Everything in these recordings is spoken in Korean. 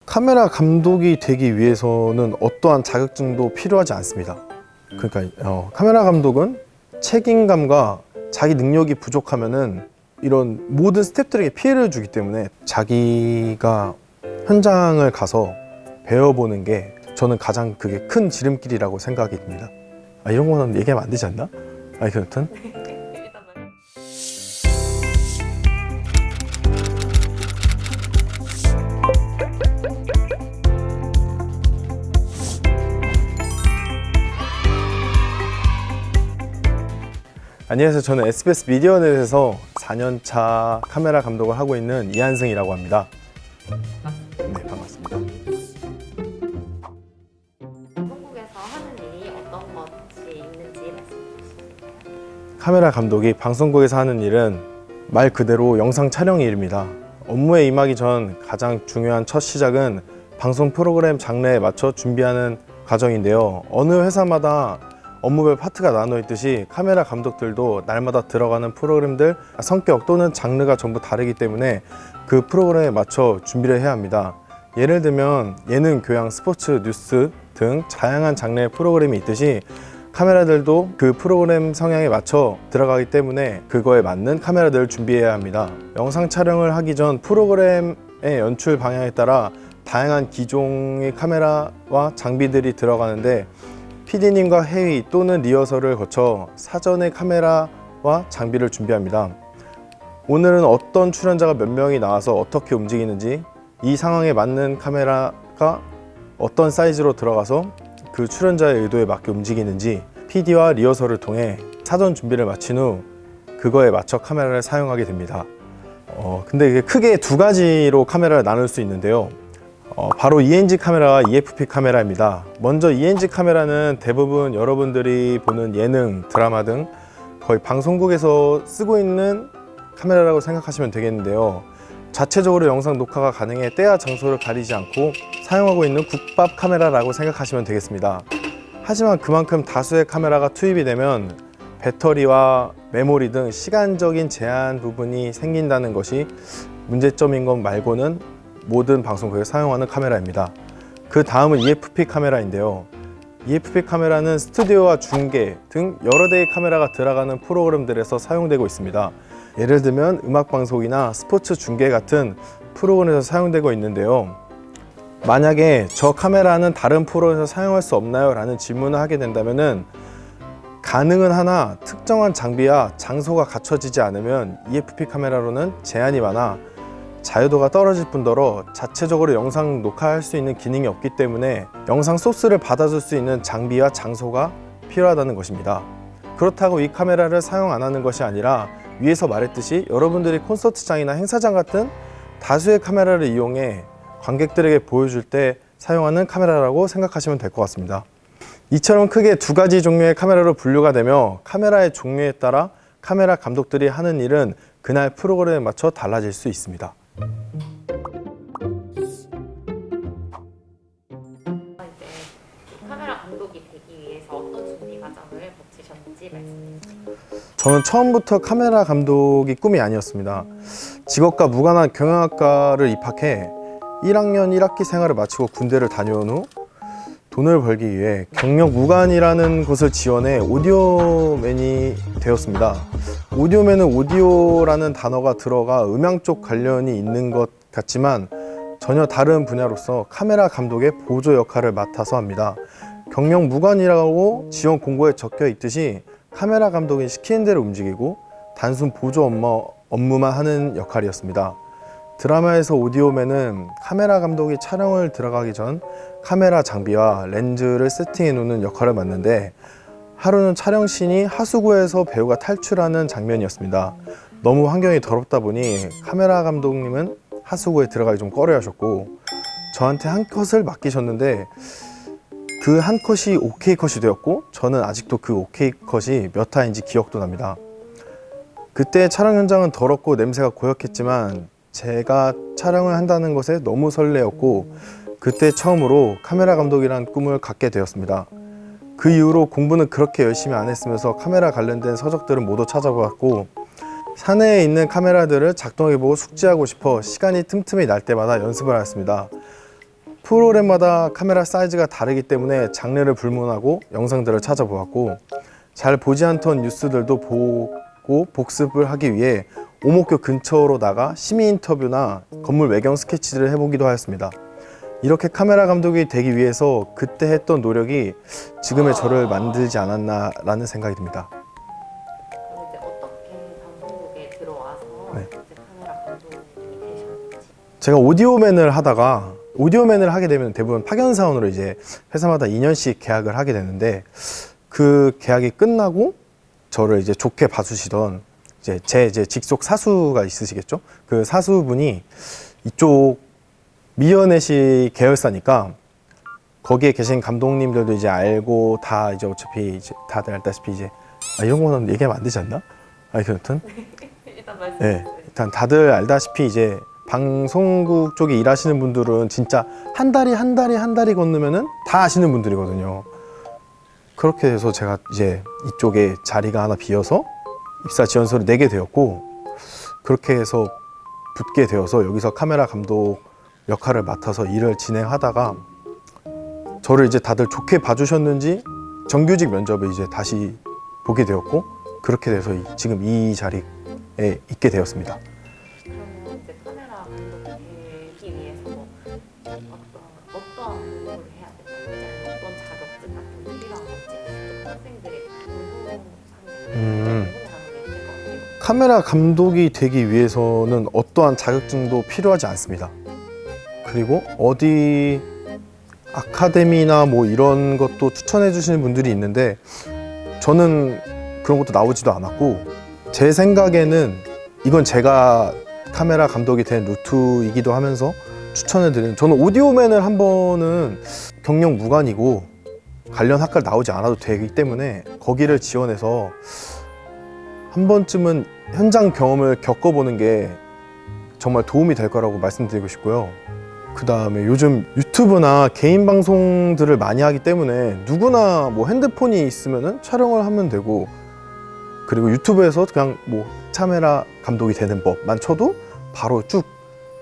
카메라 감독이 되기 위해서는 어떠한 자격증도 필요하지 않습니다. 그러니까 카메라 감독은 책임감과 자기 능력이 부족하면은 이런 모든 스태프들에게 피해를 주기 때문에 자기가 현장을 가서 배워보는 게 저는 가장 그게 큰 지름길이라고 생각이 듭니다. 이런 거는 얘기하면 안 되지 않나? 여튼 안녕하세요. 저는 SBS 미디어넷에서 4년차 카메라 감독을 하고 있는 이한승이라고 합니다. 네, 반갑습니다. 방송국에서 하는 일이 어떤 것이 있는지 말씀해 주실까요? 카메라 감독이 방송국에서 하는 일은 말 그대로 영상 촬영 일입니다. 업무에 임하기 전 가장 중요한 첫 시작은 방송 프로그램 장르에 맞춰 준비하는 과정인데요. 어느 회사마다 업무별 파트가 나눠 있듯이 카메라 감독들도 날마다 들어가는 프로그램들 성격 또는 장르가 전부 다르기 때문에 그 프로그램에 맞춰 준비를 해야 합니다. 예를 들면 예능, 교양, 스포츠, 뉴스 등 다양한 장르의 프로그램이 있듯이 카메라들도 그 프로그램 성향에 맞춰 들어가기 때문에 그거에 맞는 카메라들을 준비해야 합니다. 영상 촬영을 하기 전 프로그램의 연출 방향에 따라 다양한 기종의 카메라와 장비들이 들어가는데 PD님과 회의 또는 리허설을 거쳐 사전에 카메라와 장비를 준비합니다. 오늘은 어떤 출연자가 몇 명이 나와서 어떻게 움직이는지, 이 상황에 맞는 카메라가 어떤 사이즈로 들어가서 그 출연자의 의도에 맞게 움직이는지 PD와 리허설을 통해 사전 준비를 마친 후 그거에 맞춰 카메라를 사용하게 됩니다. 근데 이게 크게 두 가지로 카메라를 나눌 수 있는데요. 바로 ENG 카메라와 EFP 카메라입니다. 먼저 ENG 카메라는 대부분 여러분들이 보는 예능, 드라마 등 거의 방송국에서 쓰고 있는 카메라라고 생각하시면 되겠는데요. 자체적으로 영상 녹화가 가능해 때와 장소를 가리지 않고 사용하고 있는 국밥 카메라라고 생각하시면 되겠습니다. 하지만 그만큼 다수의 카메라가 투입이 되면 배터리와 메모리 등 시간적인 제한 부분이 생긴다는 것이 문제점인 것 말고는 모든 방송국에 사용하는 카메라입니다. 그 다음은 EFP 카메라인데요. EFP 카메라는 스튜디오와 중계 등 여러 대의 카메라가 들어가는 프로그램들에서 사용되고 있습니다. 예를 들면 음악방송이나 스포츠 중계 같은 프로그램에서 사용되고 있는데요. 만약에 저 카메라는 다른 프로에서 사용할 수 없나요? 라는 질문을 하게 된다면 가능은 하나 특정한 장비와 장소가 갖춰지지 않으면 EFP 카메라로는 제한이 많아 자유도가 떨어질 뿐더러 자체적으로 영상 녹화할 수 있는 기능이 없기 때문에 영상 소스를 받아줄 수 있는 장비와 장소가 필요하다는 것입니다. 그렇다고 이 카메라를 사용 안 하는 것이 아니라 위에서 말했듯이 여러분들이 콘서트장이나 행사장 같은 다수의 카메라를 이용해 관객들에게 보여줄 때 사용하는 카메라라고 생각하시면 될 것 같습니다. 이처럼 크게 두 가지 종류의 카메라로 분류가 되며 카메라의 종류에 따라 카메라 감독들이 하는 일은 그날 프로그램에 맞춰 달라질 수 있습니다. 카메라 감독이 되기 위해서 어떤 준비 과정을 거치셨는지 말씀해 주세요. 저는 처음부터 카메라 감독이 꿈이 아니었습니다. 직업과 무관한 경영학과를 입학해 1학년 1학기 생활을 마치고 군대를 다녀온 후 돈을 벌기 위해 경력 무관이라는 곳을 지원해 오디오맨이 되었습니다. 오디오맨은 오디오라는 단어가 들어가 음향 쪽 관련이 있는 것 같지만 전혀 다른 분야로서 카메라 감독의 보조 역할을 맡아서 합니다. 경력 무관이라고 지원 공고에 적혀 있듯이 카메라 감독이 시키는 대로 움직이고 단순 보조 업무만 하는 역할이었습니다. 드라마에서 오디오맨은 카메라 감독이 촬영을 들어가기 전 카메라 장비와 렌즈를 세팅해 놓는 역할을 맡는데 하루는 촬영씬이 하수구에서 배우가 탈출하는 장면이었습니다. 너무 환경이 더럽다 보니 카메라 감독님은 하수구에 들어가기 좀 꺼려 하셨고 저한테 한 컷을 맡기셨는데 그 한 컷이 OK 컷이 되었고 저는 아직도 그 OK 컷이 몇 화인지 기억도 납니다. 그때 촬영 현장은 더럽고 냄새가 고약했지만 제가 촬영을 한다는 것에 너무 설레었고 그때 처음으로 카메라 감독이란 꿈을 갖게 되었습니다. 그 이후로 공부는 그렇게 열심히 안 했으면서 카메라 관련된 서적들은 모두 찾아봤고 사내에 있는 카메라들을 작동해보고 숙지하고 싶어 시간이 틈틈이 날 때마다 연습을 했습니다. 프로그램마다 카메라 사이즈가 다르기 때문에 장르를 불문하고 영상들을 찾아보았고, 잘 보지 않던 뉴스들도 보고 복습을 하기 위해 오목교 근처로 나가 시민 인터뷰나 건물 외경 스케치를 해보기도 하였습니다. 이렇게 카메라 감독이 되기 위해서 그때 했던 노력이 지금의 저를 만들지 않았나라는 생각이 듭니다. 그럼 이제 어떻게 방송국에 들어와서 네. 이제 카메라 감독이 되셨는지. 제가 오디오맨을 하다가, 오디오맨을 하게 되면 대부분 파견사원으로 이제 회사마다 2년씩 계약을 하게 되는데, 그 계약이 끝나고 저를 이제 좋게 봐주시던 제 직속 사수가 있으시겠죠? 그 사수분이 이쪽 미연애시 계열사니까 거기에 계신 감독님들도 이제 알고 다 이제 어차피 이제 다들 알다시피 이제 이런 거는 얘기하면 안 되지 않나? 여튼 일단 말씀해 네, 주세요. 일단 다들 알다시피 이제 방송국 쪽에 일하시는 분들은 진짜 한 달이 건너면은 다 아시는 분들이거든요. 그렇게 해서 제가 이제 이쪽에 자리가 하나 비어서 입사 지원서를 내게 되었고, 그렇게 해서 붙게 되어서 여기서 카메라 감독 역할을 맡아서 일을 진행하다가 저를 이제 다들 좋게 봐주셨는지 정규직 면접을 이제 다시 보게 되었고, 그렇게 돼서 지금 이 자리에 있게 되었습니다. 그러면 이제 카메라 감독이 되기 위해서 뭐 어떠한 공부를 해야 될까요? 어떤 자격증 같은 게 필요한 건지 학생들이 궁금해하는 게 있을 것 같아요. 카메라 감독이 되기 위해서는 어떠한 자격증도 필요하지 않습니다. 그리고 어디 아카데미나 뭐 이런 것도 추천해 주시는 분들이 있는데, 저는 그런 것도 나오지도 않았고, 제 생각에는 이건 제가 카메라 감독이 된 루트이기도 하면서 추천해 드리는, 저는 오디오맨을 한 번은 경력 무관이고 관련 학과를 나오지 않아도 되기 때문에 거기를 지원해서 한 번쯤은 현장 경험을 겪어보는 게 정말 도움이 될 거라고 말씀드리고 싶고요. 그 다음에 요즘 유튜브나 개인 방송들을 많이 하기 때문에 누구나 뭐 핸드폰이 있으면은 촬영을 하면 되고, 그리고 유튜브에서 그냥 뭐 카메라 감독이 되는 법만 쳐도 바로 쭉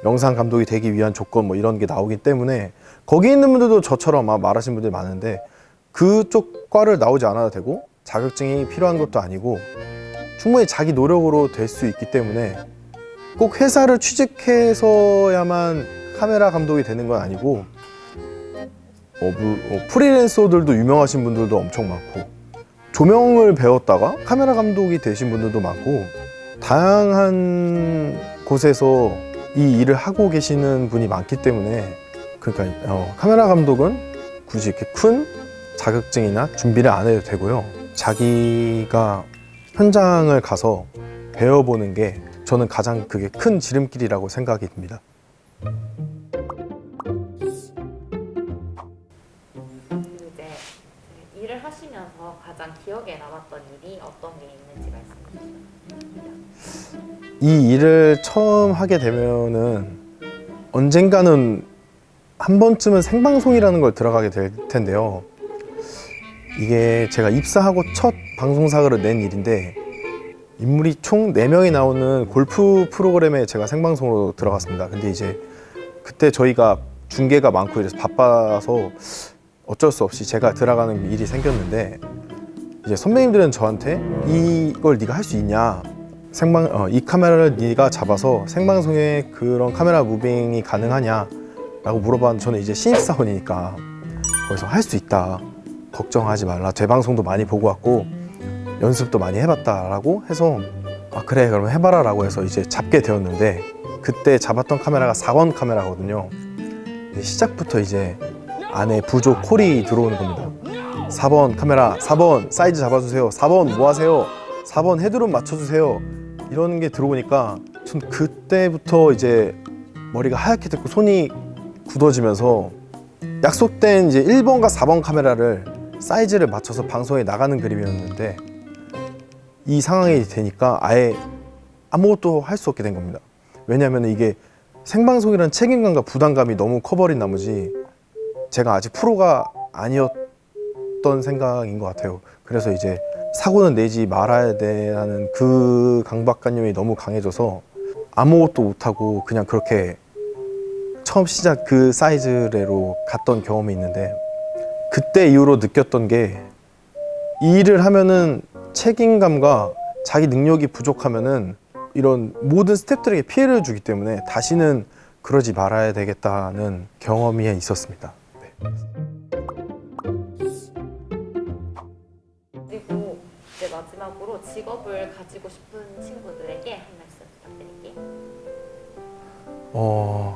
영상 감독이 되기 위한 조건 뭐 이런 게 나오기 때문에, 거기 있는 분들도 저처럼 말하시는 분들이 많은데 그쪽 과를 나오지 않아도 되고 자격증이 필요한 것도 아니고 충분히 자기 노력으로 될 수 있기 때문에 꼭 회사를 취직해서야만 카메라 감독이 되는 건 아니고, 프리랜서들도 유명하신 분들도 엄청 많고, 조명을 배웠다가 카메라 감독이 되신 분들도 많고, 다양한 곳에서 이 일을 하고 계시는 분이 많기 때문에, 그러니까 카메라 감독은 굳이 이렇게 큰 자격증이나 준비를 안 해도 되고요. 자기가 현장을 가서 배워보는 게 저는 가장 그게 큰 지름길이라고 생각이 듭니다. 이제 일을 하시면서 가장 기억에 남았던 일이 어떤 게 있는지 말씀해 주시면. 이 일을 처음 하게 되면은 언젠가는 한 번쯤은 생방송이라는 걸 들어가게 될 텐데요. 이게 제가 입사하고 첫 방송사고를 낸 일인데, 인물이 총 4명이 나오는 골프 프로그램에 제가 생방송으로 들어갔습니다. 근데 이제 그때 저희가 중계가 많고 이래서 바빠서 어쩔 수 없이 제가 들어가는 일이 생겼는데, 이제 선배님들은 저한테 이걸 네가 할 수 있냐, 이 카메라를 네가 잡아서 생방송에 그런 카메라 무빙이 가능하냐 라고 물어봤는데, 저는 이제 신입사원이니까 거기서 할 수 있다, 걱정하지 말라, 재방송도 많이 보고 왔고 연습도 많이 해봤다 라고 해서 그래 그럼 해봐라 라고 해서 이제 잡게 되었는데, 그때 잡았던 카메라가 4번 카메라거든요. 시작부터 이제 안에 부조 콜이 들어오는 겁니다. 4번 카메라, 4번 사이즈 잡아주세요, 4번 뭐 하세요, 4번 헤드룸 맞춰주세요, 이런 게 들어오니까 전 그때부터 이제 머리가 하얗게 됐고 손이 굳어지면서, 약속된 이제 1번과 4번 카메라를 사이즈를 맞춰서 방송에 나가는 그림이었는데, 이 상황이 되니까 아예 아무것도 할 수 없게 된 겁니다. 왜냐하면 이게 생방송이라는 책임감과 부담감이 너무 커버린 나머지 제가 아직 프로가 아니었던 생각인 것 같아요. 그래서 이제 사고는 내지 말아야 돼라는 그 강박관념이 너무 강해져서 아무것도 못하고 그냥 그렇게 처음 시작 그 사이즈로 갔던 경험이 있는데 그때 이후로 느꼈던 게 이 일을 하면은 책임감과 자기 능력이 부족하면은 이런 모든 스태프들에게 피해를 주기 때문에 다시는 그러지 말아야 되겠다는 경험이 있었습니다. 네. 그리고 이제 마지막으로 직업을 가지고 싶은 친구들에게 한 말씀 부탁드릴게요.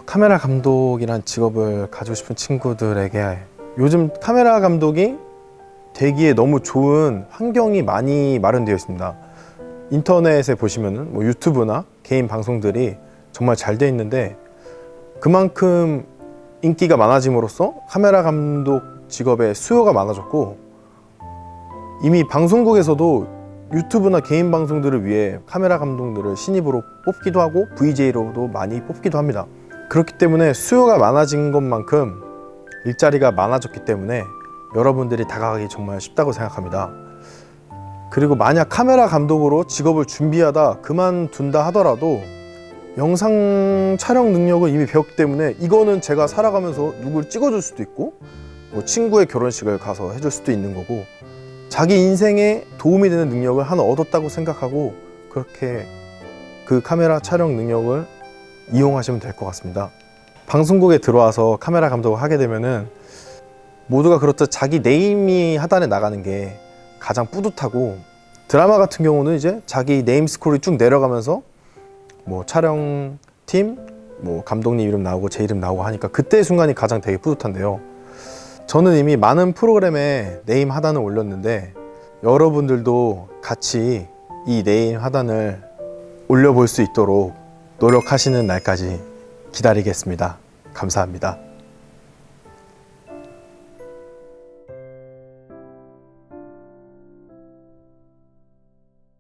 카메라 감독이란 직업을 가지고 싶은 친구들에게 요즘 카메라 감독이 되기에 너무 좋은 환경이 많이 마련되어 있습니다. 인터넷에 보시면은 뭐 유튜브나 개인 방송들이 정말 잘 되어 있는데 그만큼 인기가 많아짐으로써 카메라 감독 직업의 수요가 많아졌고 이미 방송국에서도 유튜브나 개인 방송들을 위해 카메라 감독들을 신입으로 뽑기도 하고 VJ로도 많이 뽑기도 합니다. 그렇기 때문에 수요가 많아진 것만큼 일자리가 많아졌기 때문에 여러분들이 다가가기 정말 쉽다고 생각합니다. 그리고 만약 카메라 감독으로 직업을 준비하다 그만둔다 하더라도 영상 촬영 능력을 이미 배웠기 때문에 이거는 제가 살아가면서 누굴 찍어줄 수도 있고 뭐 친구의 결혼식을 가서 해줄 수도 있는 거고 자기 인생에 도움이 되는 능력을 하나 얻었다고 생각하고 그렇게 그 카메라 촬영 능력을 이용하시면 될 것 같습니다. 방송국에 들어와서 카메라 감독을 하게 되면은 모두가 그렇듯 자기 네임이 하단에 나가는 게 가장 뿌듯하고 드라마 같은 경우는 이제 자기 네임 스코어이 쭉 내려가면서 뭐 촬영팀, 뭐 감독님 이름 나오고 제 이름 나오고 하니까 그때 순간이 가장 되게 뿌듯한데요. 저는 이미 많은 프로그램에 네임 하단을 올렸는데 여러분들도 같이 이 네임 하단을 올려볼 수 있도록 노력하시는 날까지 기다리겠습니다. 감사합니다.